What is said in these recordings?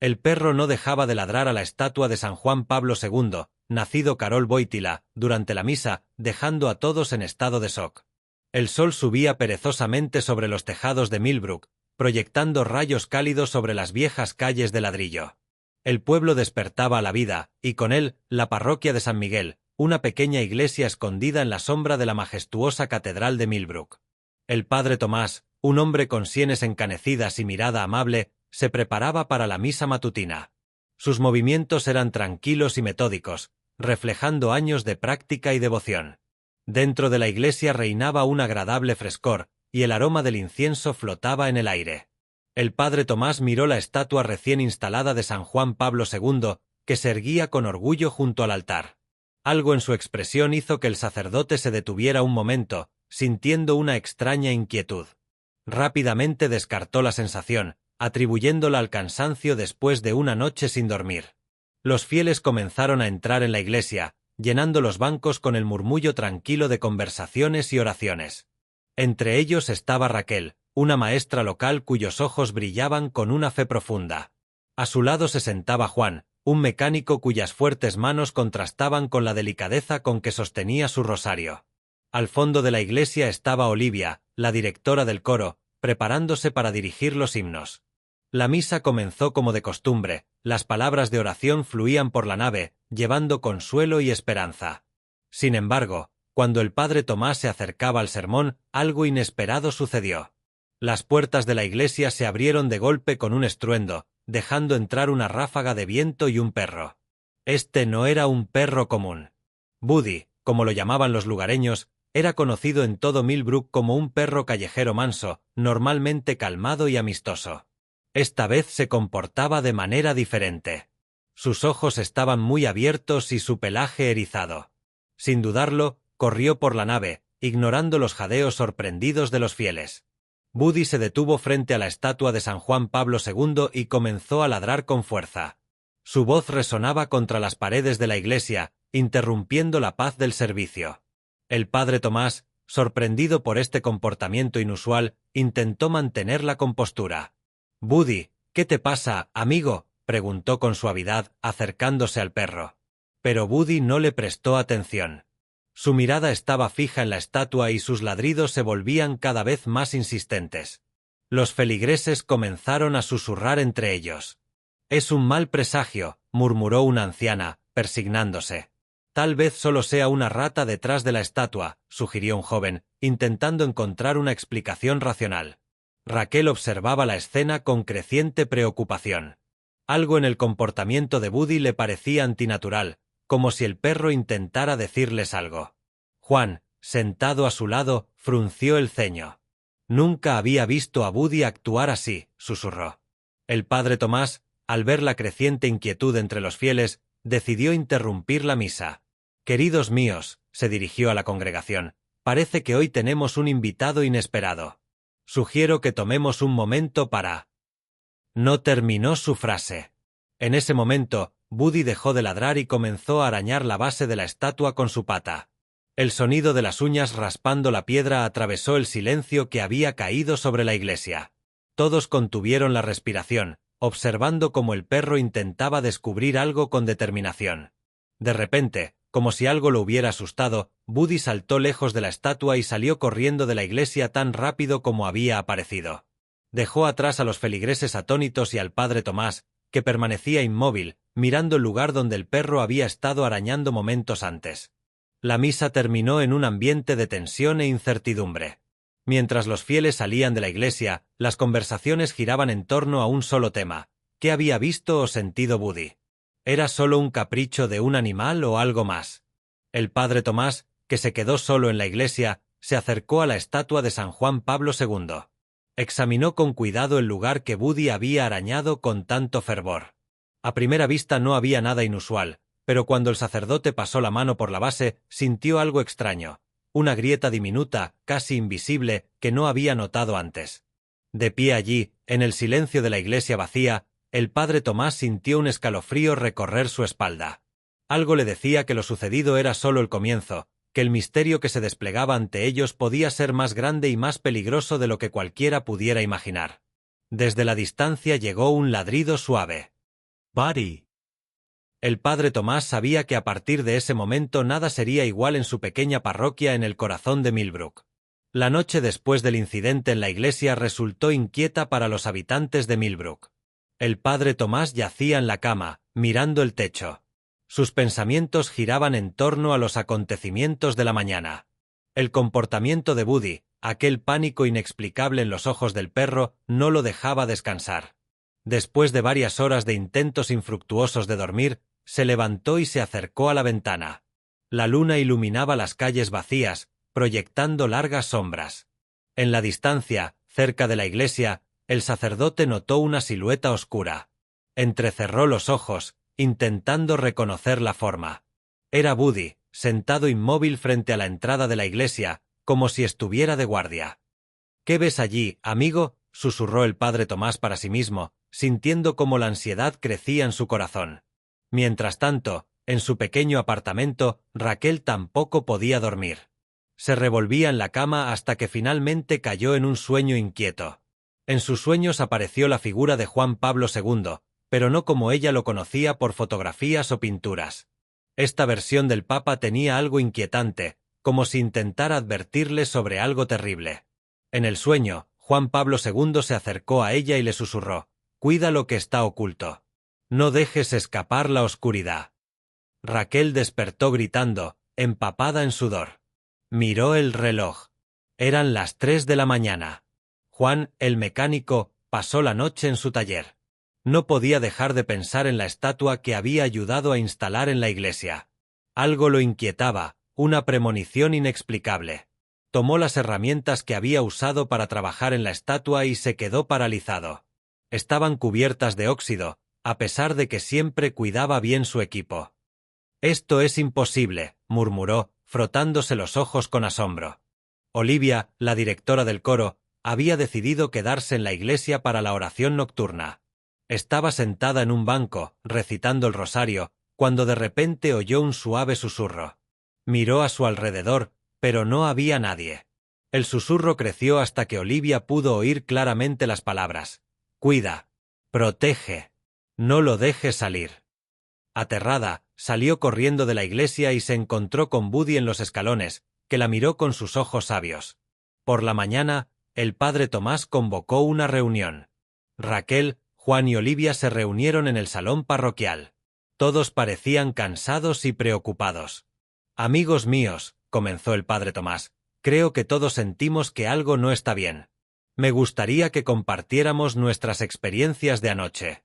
El perro no dejaba de ladrar a la estatua de San Juan Pablo II, nacido Karol Wojtyła, durante la misa, dejando a todos en estado de shock. El sol subía perezosamente sobre los tejados de Millbrook, proyectando rayos cálidos sobre las viejas calles de ladrillo. El pueblo despertaba a la vida, y con él, la parroquia de San Miguel, una pequeña iglesia escondida en la sombra de la majestuosa catedral de Millbrook. El padre Tomás, un hombre con sienes encanecidas y mirada amable, se preparaba para la misa matutina. Sus movimientos eran tranquilos y metódicos, reflejando años de práctica y devoción. Dentro de la iglesia reinaba un agradable frescor, y el aroma del incienso flotaba en el aire. El padre Tomás miró la estatua recién instalada de San Juan Pablo II, que se erguía con orgullo junto al altar. Algo en su expresión hizo que el sacerdote se detuviera un momento, sintiendo una extraña inquietud. Rápidamente descartó la sensación, atribuyéndola al cansancio después de una noche sin dormir. Los fieles comenzaron a entrar en la iglesia, llenando los bancos con el murmullo tranquilo de conversaciones y oraciones. Entre ellos estaba Raquel, una maestra local cuyos ojos brillaban con una fe profunda. A su lado se sentaba Juan, un mecánico cuyas fuertes manos contrastaban con la delicadeza con que sostenía su rosario. Al fondo de la iglesia estaba Olivia, la directora del coro, preparándose para dirigir los himnos. La misa comenzó como de costumbre, las palabras de oración fluían por la nave, llevando consuelo y esperanza. Sin embargo, cuando el padre Tomás se acercaba al sermón, algo inesperado sucedió. Las puertas de la iglesia se abrieron de golpe con un estruendo, dejando entrar una ráfaga de viento y un perro. Este no era un perro común. Buddy, como lo llamaban los lugareños, era conocido en todo Millbrook como un perro callejero manso, normalmente calmado y amistoso. Esta vez se comportaba de manera diferente. Sus ojos estaban muy abiertos y su pelaje erizado. Sin dudarlo, corrió por la nave, ignorando los jadeos sorprendidos de los fieles. Buddy se detuvo frente a la estatua de San Juan Pablo II y comenzó a ladrar con fuerza. Su voz resonaba contra las paredes de la iglesia, interrumpiendo la paz del servicio. El padre Tomás, sorprendido por este comportamiento inusual, intentó mantener la compostura. «Buddy, ¿qué te pasa, amigo?», preguntó con suavidad, acercándose al perro. Pero Buddy no le prestó atención. Su mirada estaba fija en la estatua y sus ladridos se volvían cada vez más insistentes. Los feligreses comenzaron a susurrar entre ellos. «Es un mal presagio», murmuró una anciana, persignándose. «Tal vez solo sea una rata detrás de la estatua», sugirió un joven, intentando encontrar una explicación racional. Raquel observaba la escena con creciente preocupación. Algo en el comportamiento de Buddy le parecía antinatural, como si el perro intentara decirles algo. Juan, sentado a su lado, frunció el ceño. «Nunca había visto a Buddy actuar así», susurró. El padre Tomás, al ver la creciente inquietud entre los fieles, decidió interrumpir la misa. «Queridos míos», se dirigió a la congregación, «parece que hoy tenemos un invitado inesperado. Sugiero que tomemos un momento para...». No terminó su frase. En ese momento, Buddy dejó de ladrar y comenzó a arañar la base de la estatua con su pata. El sonido de las uñas raspando la piedra atravesó el silencio que había caído sobre la iglesia. Todos contuvieron la respiración, observando cómo el perro intentaba descubrir algo con determinación. De repente, como si algo lo hubiera asustado, Buddy saltó lejos de la estatua y salió corriendo de la iglesia tan rápido como había aparecido. Dejó atrás a los feligreses atónitos y al padre Tomás, que permanecía inmóvil, mirando el lugar donde el perro había estado arañando momentos antes. La misa terminó en un ambiente de tensión e incertidumbre. Mientras los fieles salían de la iglesia, las conversaciones giraban en torno a un solo tema: ¿qué había visto o sentido Buddy? ¿Era solo un capricho de un animal o algo más? El padre Tomás, que se quedó solo en la iglesia, se acercó a la estatua de San Juan Pablo II. Examinó con cuidado el lugar que Buddy había arañado con tanto fervor. A primera vista no había nada inusual, pero cuando el sacerdote pasó la mano por la base, sintió algo extraño, una grieta diminuta, casi invisible, que no había notado antes. De pie allí, en el silencio de la iglesia vacía, el padre Tomás sintió un escalofrío recorrer su espalda. Algo le decía que lo sucedido era solo el comienzo, que el misterio que se desplegaba ante ellos podía ser más grande y más peligroso de lo que cualquiera pudiera imaginar. Desde la distancia llegó un ladrido suave. Buddy. El padre Tomás sabía que a partir de ese momento nada sería igual en su pequeña parroquia en el corazón de Millbrook. La noche después del incidente en la iglesia resultó inquieta para los habitantes de Millbrook. El padre Tomás yacía en la cama, mirando el techo. Sus pensamientos giraban en torno a los acontecimientos de la mañana. El comportamiento de Buddy, aquel pánico inexplicable en los ojos del perro, no lo dejaba descansar. Después de varias horas de intentos infructuosos de dormir, se levantó y se acercó a la ventana. La luna iluminaba las calles vacías, proyectando largas sombras. En la distancia, cerca de la iglesia, el sacerdote notó una silueta oscura. Entrecerró los ojos, intentando reconocer la forma. Era Buddy, sentado inmóvil frente a la entrada de la iglesia, como si estuviera de guardia. «¿Qué ves allí, amigo?», susurró el padre Tomás para sí mismo, sintiendo cómo la ansiedad crecía en su corazón. Mientras tanto, en su pequeño apartamento, Raquel tampoco podía dormir. Se revolvía en la cama hasta que finalmente cayó en un sueño inquieto. En sus sueños apareció la figura de Juan Pablo II, pero no como ella lo conocía por fotografías o pinturas. Esta versión del Papa tenía algo inquietante, como si intentara advertirle sobre algo terrible. En el sueño, Juan Pablo II se acercó a ella y le susurró: «Cuida lo que está oculto. No dejes escapar la oscuridad». Raquel despertó gritando, empapada en sudor. Miró el reloj. Eran las 3 de la mañana. Juan, el mecánico, pasó la noche en su taller. No podía dejar de pensar en la estatua que había ayudado a instalar en la iglesia. Algo lo inquietaba, una premonición inexplicable. Tomó las herramientas que había usado para trabajar en la estatua y se quedó paralizado. Estaban cubiertas de óxido, a pesar de que siempre cuidaba bien su equipo. «Esto es imposible», murmuró, frotándose los ojos con asombro. Olivia, la directora del coro, había decidido quedarse en la iglesia para la oración nocturna. Estaba sentada en un banco, recitando el rosario, cuando de repente oyó un suave susurro. Miró a su alrededor, pero no había nadie. El susurro creció hasta que Olivia pudo oír claramente las palabras: «Cuida, protege, no lo dejes salir». Aterrada, salió corriendo de la iglesia y se encontró con Buddy en los escalones, que la miró con sus ojos sabios. Por la mañana, el padre Tomás convocó una reunión. Raquel, Juan y Olivia se reunieron en el salón parroquial. Todos parecían cansados y preocupados. «Amigos míos», comenzó el padre Tomás, «creo que todos sentimos que algo no está bien. Me gustaría que compartiéramos nuestras experiencias de anoche».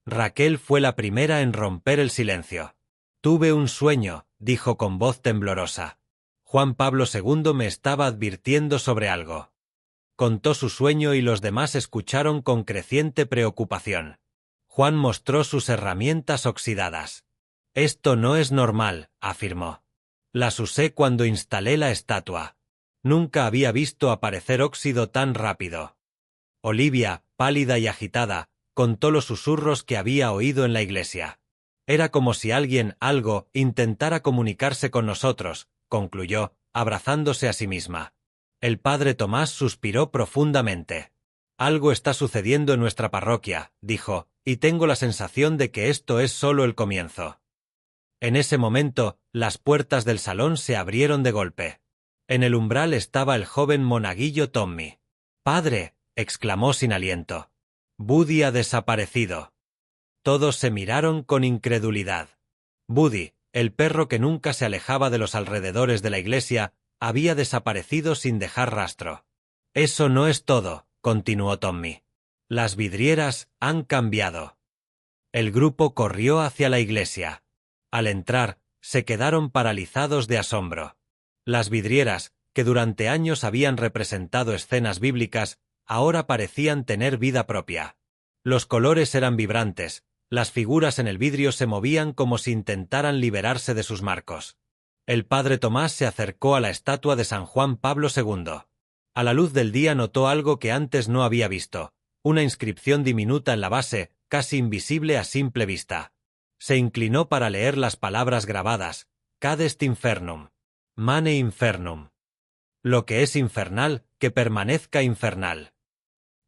Raquel fue la primera en romper el silencio. «Tuve un sueño», dijo con voz temblorosa. «Juan Pablo II me estaba advirtiendo sobre algo». Contó su sueño y los demás escucharon con creciente preocupación. Juan mostró sus herramientas oxidadas. «Esto no es normal», afirmó. «Las usé cuando instalé la estatua. Nunca había visto aparecer óxido tan rápido». Olivia, pálida y agitada, contó los susurros que había oído en la iglesia. «Era como si algo, intentara comunicarse con nosotros», concluyó, abrazándose a sí misma. El padre Tomás suspiró profundamente. «Algo está sucediendo en nuestra parroquia», dijo, «y tengo la sensación de que esto es solo el comienzo». En ese momento, las puertas del salón se abrieron de golpe. En el umbral estaba el joven monaguillo Tommy. «¡Padre!», exclamó sin aliento. «Buddy ha desaparecido». Todos se miraron con incredulidad. Buddy, el perro que nunca se alejaba de los alrededores de la iglesia, había desaparecido sin dejar rastro. «Eso no es todo», continuó Tommy. «Las vidrieras han cambiado». El grupo corrió hacia la iglesia. Al entrar, se quedaron paralizados de asombro. Las vidrieras, que durante años habían representado escenas bíblicas, ahora parecían tener vida propia. Los colores eran vibrantes, las figuras en el vidrio se movían como si intentaran liberarse de sus marcos. El padre Tomás se acercó a la estatua de San Juan Pablo II. A la luz del día notó algo que antes no había visto, una inscripción diminuta en la base, casi invisible a simple vista. Se inclinó para leer las palabras grabadas: «Cadest infernum. Mane infernum». Lo que es infernal, que permanezca infernal.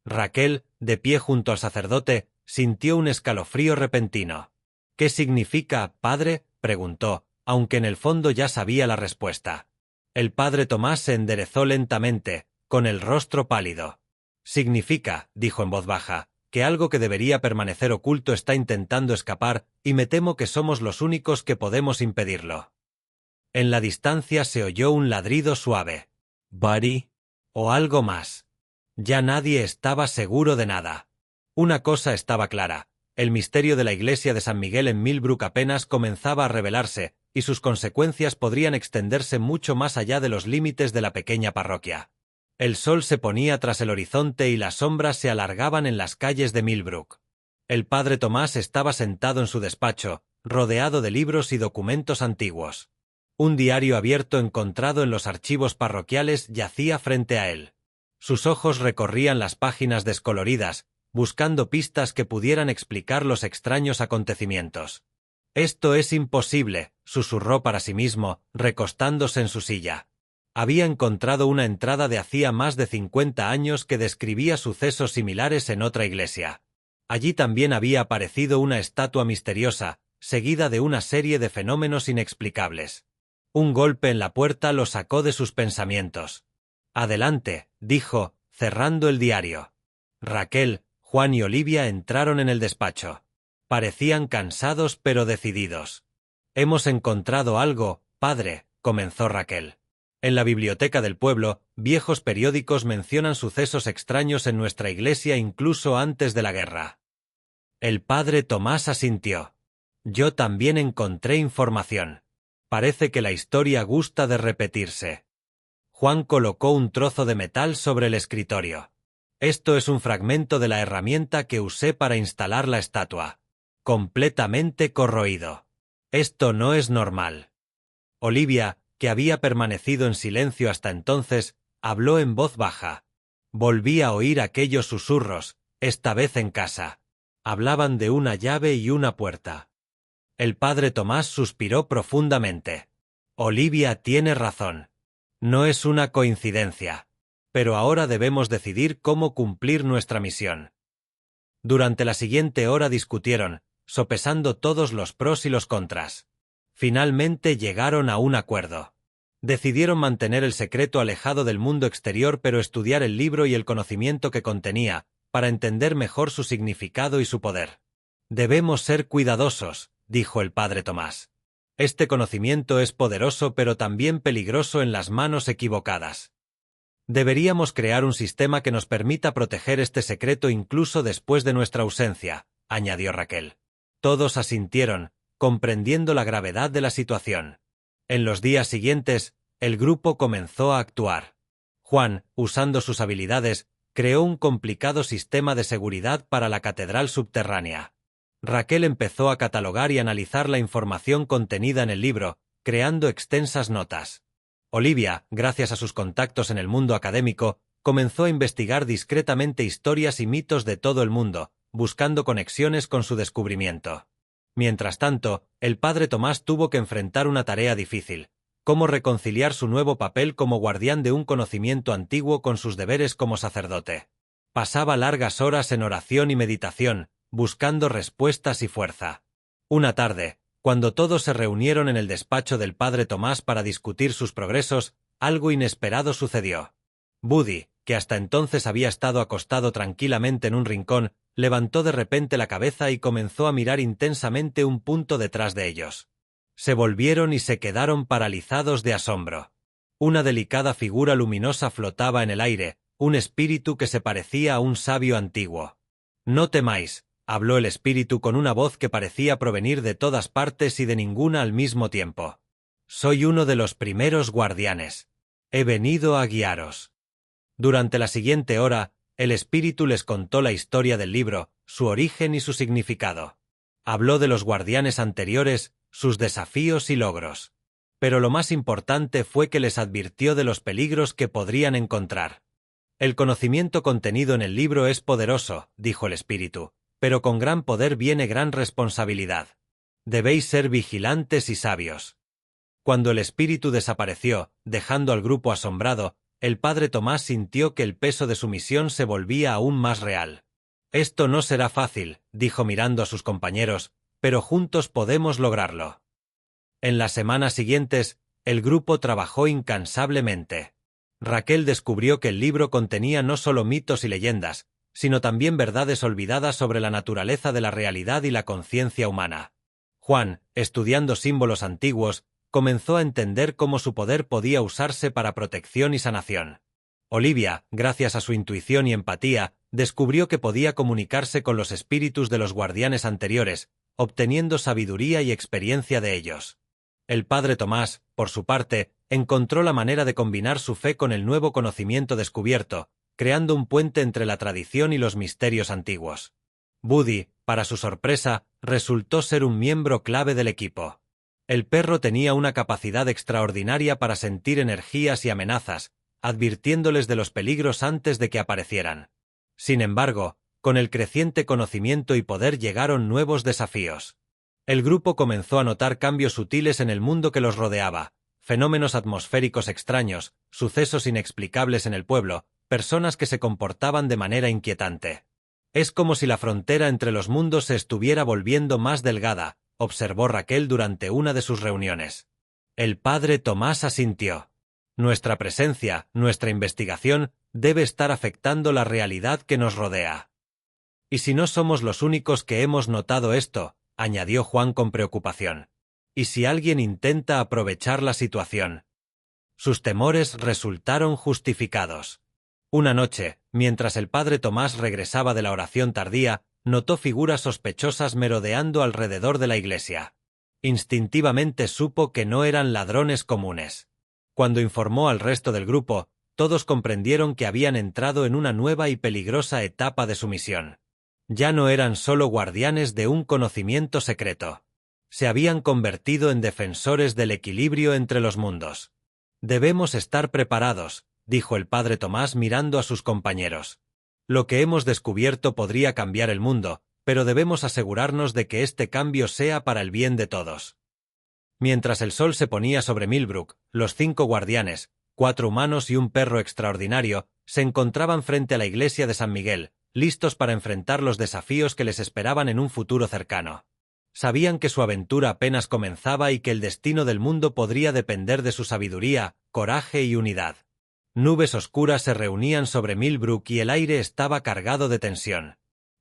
Raquel, de pie junto al sacerdote, sintió un escalofrío repentino. «¿Qué significa, padre?», preguntó, aunque en el fondo ya sabía la respuesta. El padre Tomás se enderezó lentamente, con el rostro pálido. «Significa», dijo en voz baja, «que algo que debería permanecer oculto está intentando escapar, y me temo que somos los únicos que podemos impedirlo». En la distancia se oyó un ladrido suave. «Buddy», o algo más. Ya nadie estaba seguro de nada. Una cosa estaba clara: el misterio de la iglesia de San Miguel en Millbrook apenas comenzaba a revelarse, y sus consecuencias podrían extenderse mucho más allá de los límites de la pequeña parroquia. El sol se ponía tras el horizonte y las sombras se alargaban en las calles de Millbrook. El padre Tomás estaba sentado en su despacho, rodeado de libros y documentos antiguos. Un diario abierto encontrado en los archivos parroquiales yacía frente a él. Sus ojos recorrían las páginas descoloridas, buscando pistas que pudieran explicar los extraños acontecimientos. «Esto es imposible», susurró para sí mismo, recostándose en su silla. Había encontrado una entrada de hacía más de 50 años que describía sucesos similares en otra iglesia. Allí también había aparecido una estatua misteriosa, seguida de una serie de fenómenos inexplicables. Un golpe en la puerta lo sacó de sus pensamientos. «Adelante», dijo, cerrando el diario. Raquel, Juan y Olivia entraron en el despacho. Parecían cansados pero decididos. «Hemos encontrado algo, padre», comenzó Raquel. «En la biblioteca del pueblo, viejos periódicos mencionan sucesos extraños en nuestra iglesia incluso antes de la guerra». El padre Tomás asintió. «Yo también encontré información. Parece que la historia gusta de repetirse». Juan colocó un trozo de metal sobre el escritorio. «Esto es un fragmento de la herramienta que usé para instalar la estatua. Completamente corroído. Esto no es normal». Olivia, que había permanecido en silencio hasta entonces, habló en voz baja. Volví a oír aquellos susurros, esta vez en casa. Hablaban de una llave y una puerta. El padre Tomás suspiró profundamente. «Olivia tiene razón. No es una coincidencia. Pero ahora debemos decidir cómo cumplir nuestra misión». Durante la siguiente hora discutieron, sopesando todos los pros y los contras. Finalmente llegaron a un acuerdo. Decidieron mantener el secreto alejado del mundo exterior pero estudiar el libro y el conocimiento que contenía, para entender mejor su significado y su poder. «Debemos ser cuidadosos», dijo el padre Tomás. «Este conocimiento es poderoso pero también peligroso en las manos equivocadas. Deberíamos crear un sistema que nos permita proteger este secreto incluso después de nuestra ausencia», añadió Raquel. Todos asintieron, comprendiendo la gravedad de la situación. En los días siguientes, el grupo comenzó a actuar. Juan, usando sus habilidades, creó un complicado sistema de seguridad para la catedral subterránea. Raquel empezó a catalogar y analizar la información contenida en el libro, creando extensas notas. Olivia, gracias a sus contactos en el mundo académico, comenzó a investigar discretamente historias y mitos de todo el mundo, buscando conexiones con su descubrimiento. Mientras tanto, el padre Tomás tuvo que enfrentar una tarea difícil: cómo reconciliar su nuevo papel como guardián de un conocimiento antiguo con sus deberes como sacerdote. Pasaba largas horas en oración y meditación, buscando respuestas y fuerza. Una tarde, cuando todos se reunieron en el despacho del padre Tomás para discutir sus progresos, algo inesperado sucedió. Buddy, que hasta entonces había estado acostado tranquilamente en un rincón, levantó de repente la cabeza y comenzó a mirar intensamente un punto detrás de ellos. Se volvieron y se quedaron paralizados de asombro. Una delicada figura luminosa flotaba en el aire, un espíritu que se parecía a un sabio antiguo. «No temáis», habló el espíritu con una voz que parecía provenir de todas partes y de ninguna al mismo tiempo. «Soy uno de los primeros guardianes. He venido a guiaros». Durante la siguiente hora, el espíritu les contó la historia del libro, su origen y su significado. Habló de los guardianes anteriores, sus desafíos y logros. Pero lo más importante fue que les advirtió de los peligros que podrían encontrar. «El conocimiento contenido en el libro es poderoso», dijo el espíritu, «pero con gran poder viene gran responsabilidad. Debéis ser vigilantes y sabios». Cuando el espíritu desapareció, dejando al grupo asombrado, el padre Tomás sintió que el peso de su misión se volvía aún más real. Esto no será fácil, dijo mirando a sus compañeros, pero juntos podemos lograrlo. En las semanas siguientes, el grupo trabajó incansablemente. Raquel descubrió que el libro contenía no solo mitos y leyendas, sino también verdades olvidadas sobre la naturaleza de la realidad y la conciencia humana. Juan, estudiando símbolos antiguos, comenzó a entender cómo su poder podía usarse para protección y sanación. Olivia, gracias a su intuición y empatía, descubrió que podía comunicarse con los espíritus de los guardianes anteriores, obteniendo sabiduría y experiencia de ellos. El padre Tomás, por su parte, encontró la manera de combinar su fe con el nuevo conocimiento descubierto, creando un puente entre la tradición y los misterios antiguos. Buddy, para su sorpresa, resultó ser un miembro clave del equipo. El perro tenía una capacidad extraordinaria para sentir energías y amenazas, advirtiéndoles de los peligros antes de que aparecieran. Sin embargo, con el creciente conocimiento y poder llegaron nuevos desafíos. El grupo comenzó a notar cambios sutiles en el mundo que los rodeaba, fenómenos atmosféricos extraños, sucesos inexplicables en el pueblo, personas que se comportaban de manera inquietante. Es como si la frontera entre los mundos se estuviera volviendo más delgada, observó Raquel durante una de sus reuniones. El padre Tomás asintió. Nuestra presencia, nuestra investigación, debe estar afectando la realidad que nos rodea. Y si no somos los únicos que hemos notado esto, añadió Juan con preocupación. ¿Y si alguien intenta aprovechar la situación? Sus temores resultaron justificados. Una noche, mientras el padre Tomás regresaba de la oración tardía, notó figuras sospechosas merodeando alrededor de la iglesia. Instintivamente supo que no eran ladrones comunes. Cuando informó al resto del grupo, todos comprendieron que habían entrado en una nueva y peligrosa etapa de su misión. Ya no eran solo guardianes de un conocimiento secreto. Se habían convertido en defensores del equilibrio entre los mundos. Debemos estar preparados, dijo el padre Tomás mirando a sus compañeros. Lo que hemos descubierto podría cambiar el mundo, pero debemos asegurarnos de que este cambio sea para el bien de todos. Mientras el sol se ponía sobre Millbrook, los 5 guardianes, 4 humanos y un perro extraordinario, se encontraban frente a la iglesia de San Miguel, listos para enfrentar los desafíos que les esperaban en un futuro cercano. Sabían que su aventura apenas comenzaba y que el destino del mundo podría depender de su sabiduría, coraje y unidad. Nubes oscuras se reunían sobre Millbrook y el aire estaba cargado de tensión.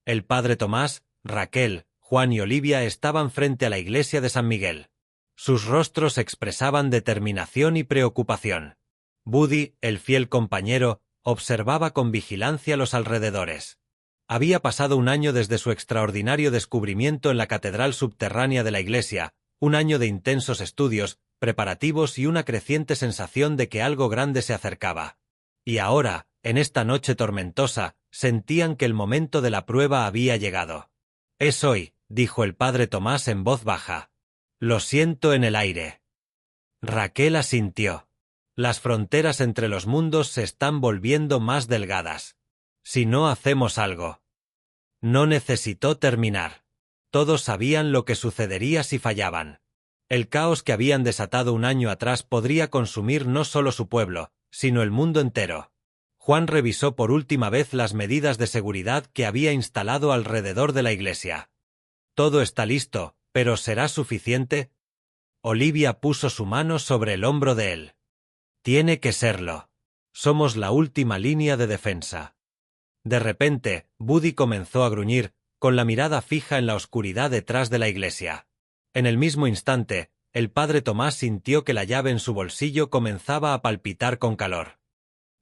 El padre Tomás, Raquel, Juan y Olivia estaban frente a la iglesia de San Miguel. Sus rostros expresaban determinación y preocupación. Buddy, el fiel compañero, observaba con vigilancia los alrededores. Había pasado un año desde su extraordinario descubrimiento en la catedral subterránea de la iglesia, un año de intensos estudios, preparativos y una creciente sensación de que algo grande se acercaba. Y ahora, en esta noche tormentosa, sentían que el momento de la prueba había llegado. «Es hoy», dijo el padre Tomás en voz baja. «Lo siento en el aire». Raquel asintió. Las fronteras entre los mundos se están volviendo más delgadas. Si no hacemos algo. No necesitó terminar. Todos sabían lo que sucedería si fallaban. El caos que habían desatado un año atrás podría consumir no solo su pueblo, sino el mundo entero. Juan revisó por última vez las medidas de seguridad que había instalado alrededor de la iglesia. Todo está listo, pero ¿será suficiente? Olivia puso su mano sobre el hombro de él. Tiene que serlo. Somos la última línea de defensa. De repente, Buddy comenzó a gruñir, con la mirada fija en la oscuridad detrás de la iglesia. En el mismo instante, el padre Tomás sintió que la llave en su bolsillo comenzaba a palpitar con calor.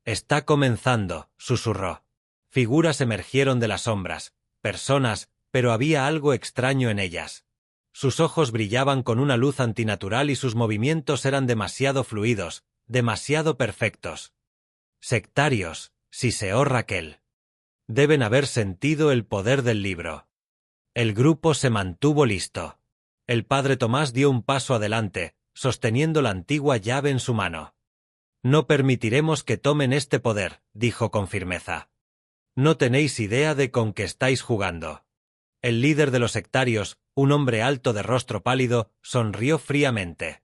«Está comenzando», susurró. Figuras emergieron de las sombras, personas, pero había algo extraño en ellas. Sus ojos brillaban con una luz antinatural y sus movimientos eran demasiado fluidos, demasiado perfectos. «Sectarios», siseó Raquel. Deben haber sentido el poder del libro. El grupo se mantuvo listo. El padre Tomás dio un paso adelante, sosteniendo la antigua llave en su mano. «No permitiremos que tomen este poder», dijo con firmeza. «No tenéis idea de con qué estáis jugando». El líder de los sectarios, un hombre alto de rostro pálido, sonrió fríamente.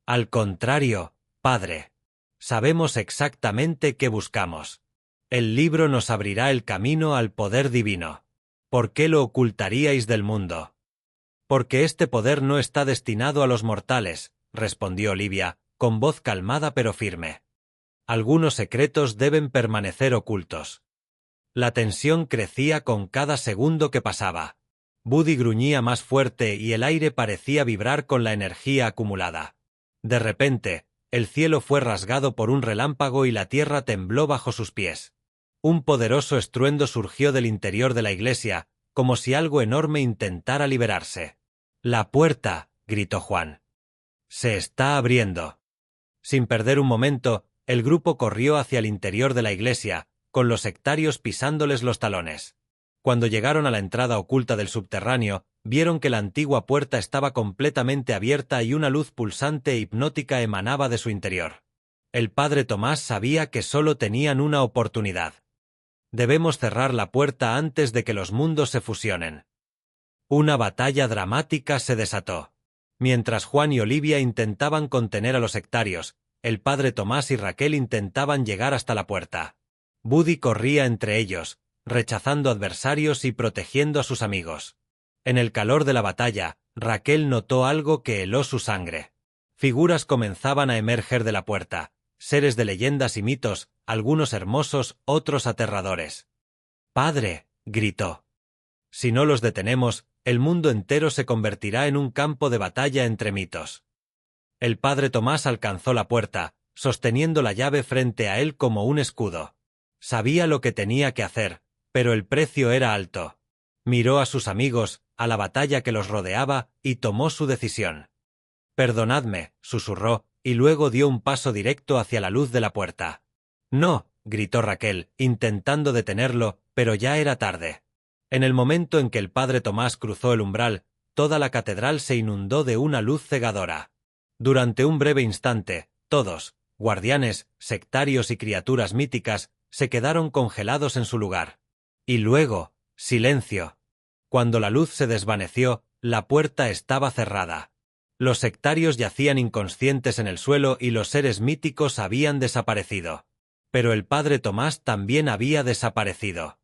«Al contrario, padre. Sabemos exactamente qué buscamos. El libro nos abrirá el camino al poder divino». ¿Por qué lo ocultaríais del mundo? Porque este poder no está destinado a los mortales, respondió Olivia, con voz calmada pero firme. Algunos secretos deben permanecer ocultos. La tensión crecía con cada segundo que pasaba. Buddy gruñía más fuerte y el aire parecía vibrar con la energía acumulada. De repente, el cielo fue rasgado por un relámpago y la tierra tembló bajo sus pies. Un poderoso estruendo surgió del interior de la iglesia, como si algo enorme intentara liberarse. «¡La puerta!», gritó Juan. «Se está abriendo». Sin perder un momento, el grupo corrió hacia el interior de la iglesia, con los sectarios pisándoles los talones. Cuando llegaron a la entrada oculta del subterráneo, vieron que la antigua puerta estaba completamente abierta y una luz pulsante e hipnótica emanaba de su interior. El padre Tomás sabía que solo tenían una oportunidad. Debemos cerrar la puerta antes de que los mundos se fusionen. Una batalla dramática se desató. Mientras Juan y Olivia intentaban contener a los sectarios, el padre Tomás y Raquel intentaban llegar hasta la puerta. Buddy corría entre ellos, rechazando adversarios y protegiendo a sus amigos. En el calor de la batalla, Raquel notó algo que heló su sangre. Figuras comenzaban a emerger de la puerta, seres de leyendas y mitos, algunos hermosos, otros aterradores. «¡Padre!», gritó. «Si no los detenemos, el mundo entero se convertirá en un campo de batalla entre mitos». El padre Tomás alcanzó la puerta, sosteniendo la llave frente a él como un escudo. Sabía lo que tenía que hacer, pero el precio era alto. Miró a sus amigos, a la batalla que los rodeaba, y tomó su decisión. «Perdonadme», susurró, y luego dio un paso directo hacia la luz de la puerta. «No», gritó Raquel, intentando detenerlo, pero ya era tarde. En el momento en que el padre Tomás cruzó el umbral, toda la catedral se inundó de una luz cegadora. Durante un breve instante, todos, guardianes, sectarios y criaturas míticas, se quedaron congelados en su lugar. Y luego, silencio. Cuando la luz se desvaneció, la puerta estaba cerrada. Los sectarios yacían inconscientes en el suelo y los seres míticos habían desaparecido. Pero el padre Tomás también había desaparecido.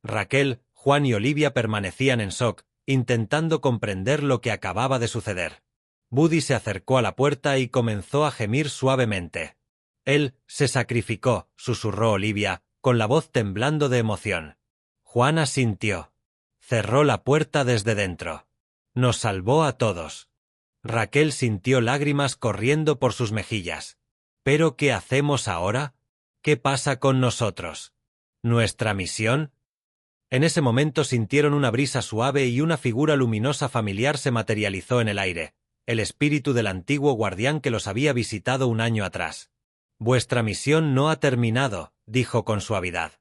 Raquel, Juan y Olivia permanecían en shock, intentando comprender lo que acababa de suceder. Buddy se acercó a la puerta y comenzó a gemir suavemente. «Él se sacrificó», susurró Olivia, con la voz temblando de emoción. Juan asintió. Cerró la puerta desde dentro. Nos salvó a todos. Raquel sintió lágrimas corriendo por sus mejillas. «¿Pero qué hacemos ahora? ¿Qué pasa con nosotros? ¿Nuestra misión?». En ese momento sintieron una brisa suave y una figura luminosa familiar se materializó en el aire, el espíritu del antiguo guardián que los había visitado un año atrás. «Vuestra misión no ha terminado», dijo con suavidad.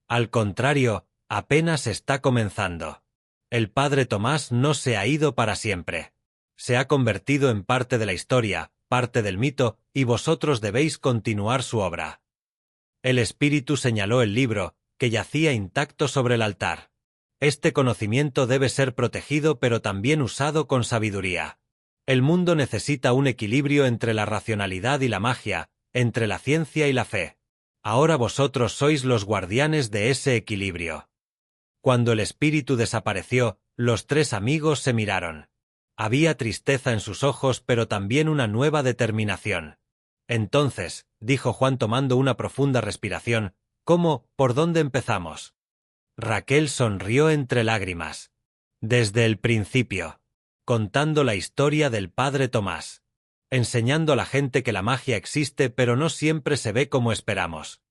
«Al contrario, apenas está comenzando. El padre Tomás no se ha ido para siempre. Se ha convertido en parte de la historia, parte del mito, y vosotros debéis continuar su obra». El espíritu señaló el libro, que yacía intacto sobre el altar. «Este conocimiento debe ser protegido pero también usado con sabiduría. El mundo necesita un equilibrio entre la racionalidad y la magia, entre la ciencia y la fe. Ahora vosotros sois los guardianes de ese equilibrio». Cuando el espíritu desapareció, los tres amigos se miraron. Había tristeza en sus ojos pero también una nueva determinación. «Entonces», dijo Juan tomando una profunda respiración, «¿cómo, por dónde empezamos?». Raquel sonrió entre lágrimas. «Desde el principio. Contando la historia del padre Tomás. Enseñando a la gente que la magia existe pero no siempre se ve como esperamos».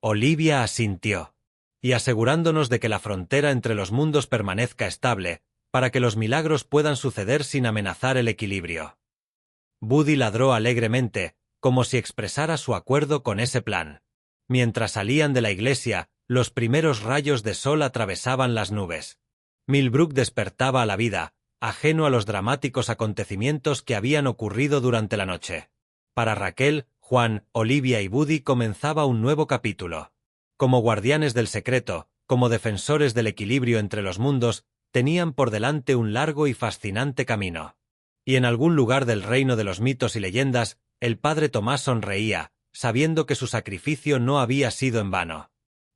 Olivia asintió. «Y asegurándonos de que la frontera entre los mundos permanezca estable, para que los milagros puedan suceder sin amenazar el equilibrio». Buddy ladró alegremente, como si expresara su acuerdo con ese plan. Mientras salían de la iglesia, los primeros rayos de sol atravesaban las nubes. Millbrook despertaba a la vida, ajeno a los dramáticos acontecimientos que habían ocurrido durante la noche. Para Raquel, Juan, Olivia y Buddy comenzaba un nuevo capítulo. Como guardianes del secreto, como defensores del equilibrio entre los mundos, tenían por delante un largo y fascinante camino. Y en algún lugar del reino de los mitos y leyendas, el padre Tomás sonreía, sabiendo que su sacrificio no había sido en vano.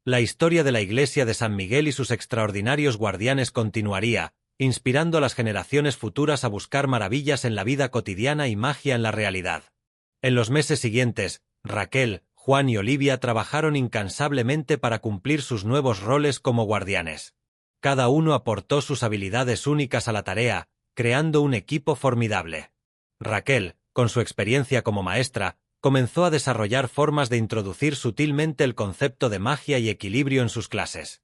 La historia de la iglesia de San Miguel y sus extraordinarios guardianes continuaría, inspirando a las generaciones futuras a buscar maravillas en la vida cotidiana y magia en la realidad. En los meses siguientes, Raquel, Juan y Olivia trabajaron incansablemente para cumplir sus nuevos roles como guardianes. Cada uno aportó sus habilidades únicas a la tarea, creando un equipo formidable. Raquel, con su experiencia como maestra, comenzó a desarrollar formas de introducir sutilmente el concepto de magia y equilibrio en sus clases.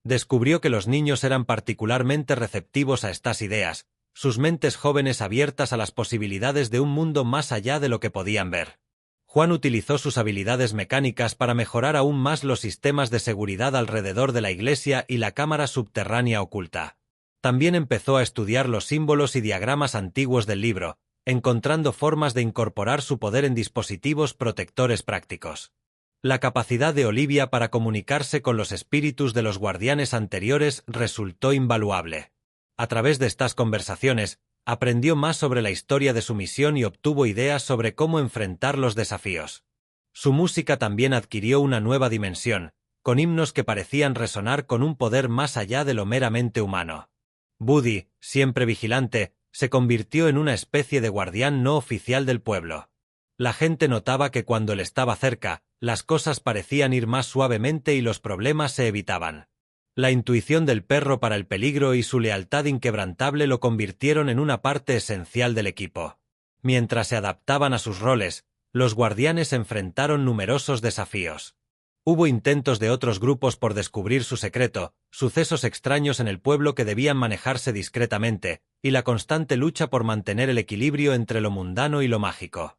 Descubrió que los niños eran particularmente receptivos a estas ideas, sus mentes jóvenes abiertas a las posibilidades de un mundo más allá de lo que podían ver. Juan utilizó sus habilidades mecánicas para mejorar aún más los sistemas de seguridad alrededor de la iglesia y la cámara subterránea oculta. También empezó a estudiar los símbolos y diagramas antiguos del libro, encontrando formas de incorporar su poder en dispositivos protectores prácticos. La capacidad de Olivia para comunicarse con los espíritus de los guardianes anteriores resultó invaluable. A través de estas conversaciones, aprendió más sobre la historia de su misión y obtuvo ideas sobre cómo enfrentar los desafíos. Su música también adquirió una nueva dimensión, con himnos que parecían resonar con un poder más allá de lo meramente humano. Buddy, siempre vigilante, se convirtió en una especie de guardián no oficial del pueblo. La gente notaba que cuando él estaba cerca, las cosas parecían ir más suavemente y los problemas se evitaban. La intuición del perro para el peligro y su lealtad inquebrantable lo convirtieron en una parte esencial del equipo. Mientras se adaptaban a sus roles, los guardianes enfrentaron numerosos desafíos. Hubo intentos de otros grupos por descubrir su secreto, sucesos extraños en el pueblo que debían manejarse discretamente, y la constante lucha por mantener el equilibrio entre lo mundano y lo mágico.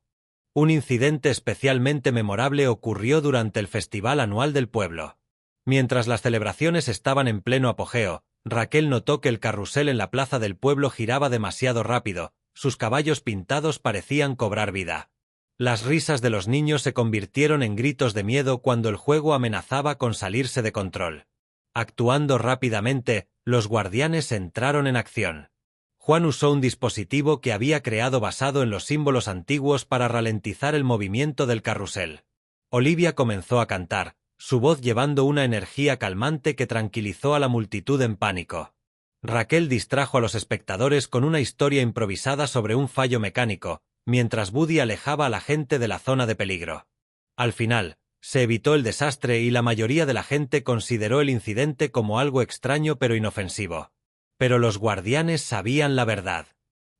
Un incidente especialmente memorable ocurrió durante el festival anual del pueblo. Mientras las celebraciones estaban en pleno apogeo, Raquel notó que el carrusel en la plaza del pueblo giraba demasiado rápido, sus caballos pintados parecían cobrar vida. Las risas de los niños se convirtieron en gritos de miedo cuando el juego amenazaba con salirse de control. Actuando rápidamente, los guardianes entraron en acción. Juan usó un dispositivo que había creado basado en los símbolos antiguos para ralentizar el movimiento del carrusel. Olivia comenzó a cantar, su voz llevando una energía calmante que tranquilizó a la multitud en pánico. Raquel distrajo a los espectadores con una historia improvisada sobre un fallo mecánico, mientras Buddy alejaba a la gente de la zona de peligro. Al final, se evitó el desastre y la mayoría de la gente consideró el incidente como algo extraño pero inofensivo. Pero los guardianes sabían la verdad.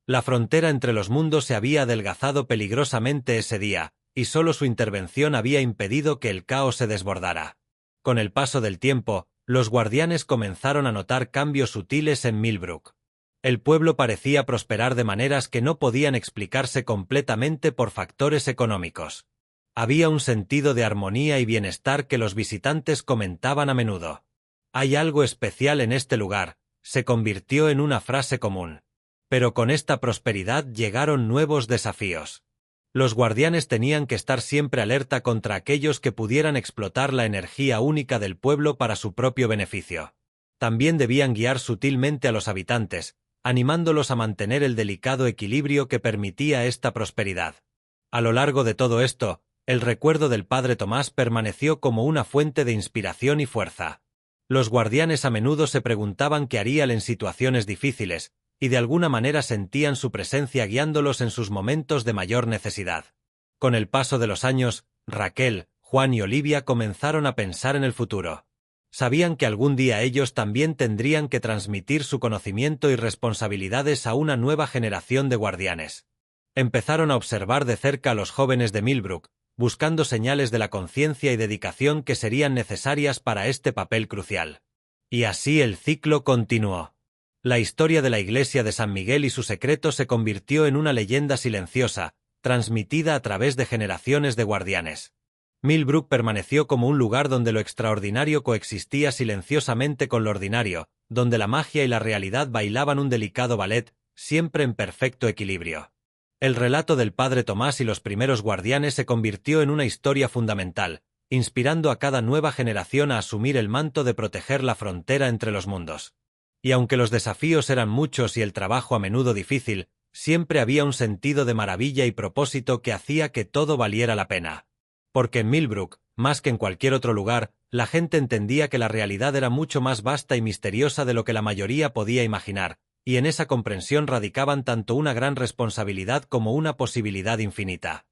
La frontera entre los mundos se había adelgazado peligrosamente ese día, y solo su intervención había impedido que el caos se desbordara. Con el paso del tiempo, los guardianes comenzaron a notar cambios sutiles en Millbrook. El pueblo parecía prosperar de maneras que no podían explicarse completamente por factores económicos. Había un sentido de armonía y bienestar que los visitantes comentaban a menudo. «Hay algo especial en este lugar», se convirtió en una frase común. Pero con esta prosperidad llegaron nuevos desafíos. Los guardianes tenían que estar siempre alerta contra aquellos que pudieran explotar la energía única del pueblo para su propio beneficio. También debían guiar sutilmente a los habitantes, animándolos a mantener el delicado equilibrio que permitía esta prosperidad. A lo largo de todo esto, el recuerdo del padre Tomás permaneció como una fuente de inspiración y fuerza. Los guardianes a menudo se preguntaban qué haría él en situaciones difíciles, y de alguna manera sentían su presencia guiándolos en sus momentos de mayor necesidad. Con el paso de los años, Raquel, Juan y Olivia comenzaron a pensar en el futuro. Sabían que algún día ellos también tendrían que transmitir su conocimiento y responsabilidades a una nueva generación de guardianes. Empezaron a observar de cerca a los jóvenes de Millbrook, buscando señales de la conciencia y dedicación que serían necesarias para este papel crucial. Y así el ciclo continuó. La historia de la iglesia de San Miguel y su secreto se convirtió en una leyenda silenciosa, transmitida a través de generaciones de guardianes. Millbrook permaneció como un lugar donde lo extraordinario coexistía silenciosamente con lo ordinario, donde la magia y la realidad bailaban un delicado ballet, siempre en perfecto equilibrio. El relato del padre Tomás y los primeros guardianes se convirtió en una historia fundamental, inspirando a cada nueva generación a asumir el manto de proteger la frontera entre los mundos. Y aunque los desafíos eran muchos y el trabajo a menudo difícil, siempre había un sentido de maravilla y propósito que hacía que todo valiera la pena. Porque en Millbrook, más que en cualquier otro lugar, La gente entendía que la realidad era mucho más vasta y misteriosa de lo que la mayoría podía imaginar, y en esa comprensión radicaban tanto una gran responsabilidad como una posibilidad infinita.